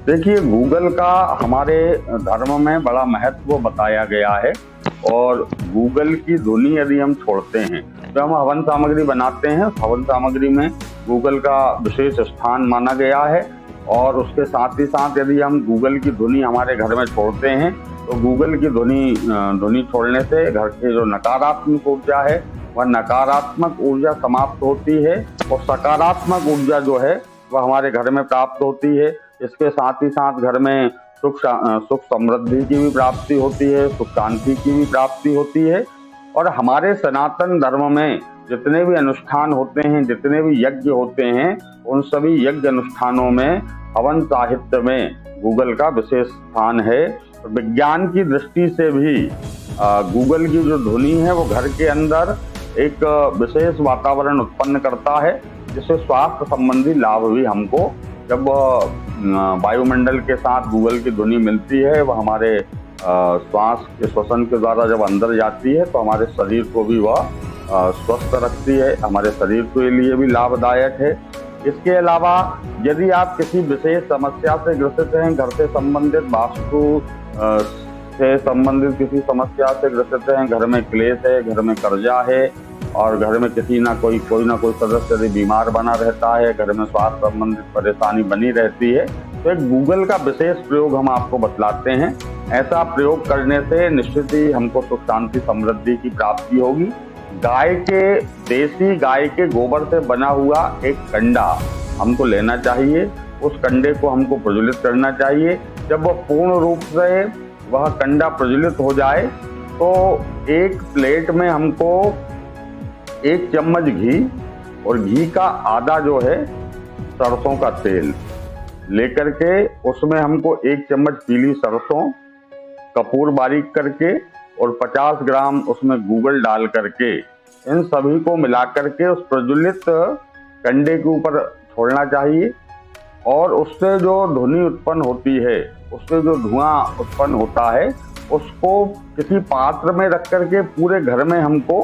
देखिए, गूगल का हमारे धर्म में बड़ा महत्व बताया गया है और गूगल की धुनी यदि हम छोड़ते हैं तो हम हवन सामग्री बनाते हैं। हवन सामग्री में गूगल का विशेष स्थान माना गया है और उसके साथ ही साथ यदि हम गूगल की धुनी हमारे घर में छोड़ते हैं तो गूगल की धुनी छोड़ने से घर की जो नकारात्मक ऊर्जा है वह नकारात्मक ऊर्जा समाप्त होती है और सकारात्मक ऊर्जा जो है वह हमारे घर में प्राप्त होती है। इसके साथ ही साथ घर में सुख समृद्धि की भी प्राप्ति होती है, सुख शांति की भी प्राप्ति होती है। और हमारे सनातन धर्म में जितने भी अनुष्ठान होते हैं, जितने भी यज्ञ होते हैं, उन सभी यज्ञ अनुष्ठानों में हवन साहित्य में गूगल का विशेष स्थान है। विज्ञान की दृष्टि से भी गूगल की जो ध्वनि है वो घर के अंदर एक विशेष वातावरण उत्पन्न करता है, जिससे स्वास्थ्य संबंधी लाभ भी हमको, जब वायुमंडल के साथ गूगल की ध्वनि मिलती है, वह हमारे श्वास के श्वसन के द्वारा जब अंदर जाती है तो हमारे शरीर को भी वह स्वस्थ रखती है, हमारे शरीर के लिए भी लाभदायक है। इसके अलावा यदि आप किसी विशेष समस्या से ग्रसित हैं, घर से संबंधित, वास्तु से संबंधित किसी समस्या से ग्रसित हैं, घर में क्लेश है, घर में कर्जा है और घर में कोई ना कोई सदस्य यदि बीमार बना रहता है, घर में स्वास्थ्य संबंधित परेशानी बनी रहती है, तो एक गूगल का विशेष प्रयोग हम आपको बतलाते हैं। ऐसा प्रयोग करने से निश्चित ही हमको सुख शांति समृद्धि की प्राप्ति होगी। देसी गाय के गोबर से बना हुआ एक कंडा हमको लेना चाहिए, उस कंडे को हमको प्रज्वलित करना चाहिए। जब वह पूर्ण रूप से वह कंडा प्रज्वलित हो जाए तो एक प्लेट में हमको 1 चम्मच घी और घी का आधा जो है सरसों का तेल लेकर के उसमें हमको 1 चम्मच पीली सरसों, कपूर बारीक करके और 50 ग्राम उसमें गूगल डाल करके इन सभी को मिला करके उस प्रज्वलित कंडे के ऊपर छोड़ना चाहिए। और उससे जो ध्वनि उत्पन्न होती है, उससे जो धुआं उत्पन्न होता है, उसको किसी पात्र में रख करके पूरे घर में हमको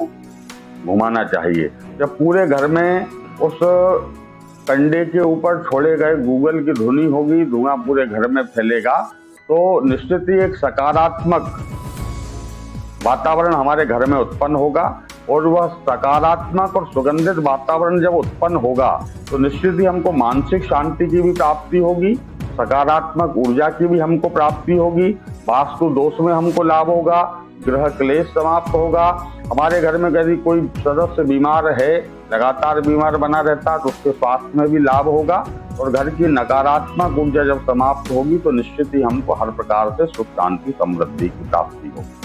घुमाना चाहिए। जब पूरे घर में उस कंडे के ऊपर छोड़े गए गूगल की ध्वनि होगी, धुआं पूरे घर में फैलेगा, तो निश्चित ही एक सकारात्मक वातावरण हमारे घर में उत्पन्न होगा। और वह सकारात्मक और सुगंधित वातावरण जब उत्पन्न होगा तो निश्चित ही हमको मानसिक शांति की भी प्राप्ति होगी, सकारात्मक ऊर्जा की भी हमको प्राप्ति होगी, वास्तु दोष में हमको लाभ होगा, गृह क्लेश समाप्त होगा। हमारे घर में यदि कोई सदस्य बीमार है, लगातार बीमार बना रहता है, तो उसके स्वास्थ्य में भी लाभ होगा। और घर की नकारात्मक ऊर्जा जब समाप्त होगी तो निश्चित ही हमको हर प्रकार से सुख शांति समृद्धि की प्राप्ति होगी।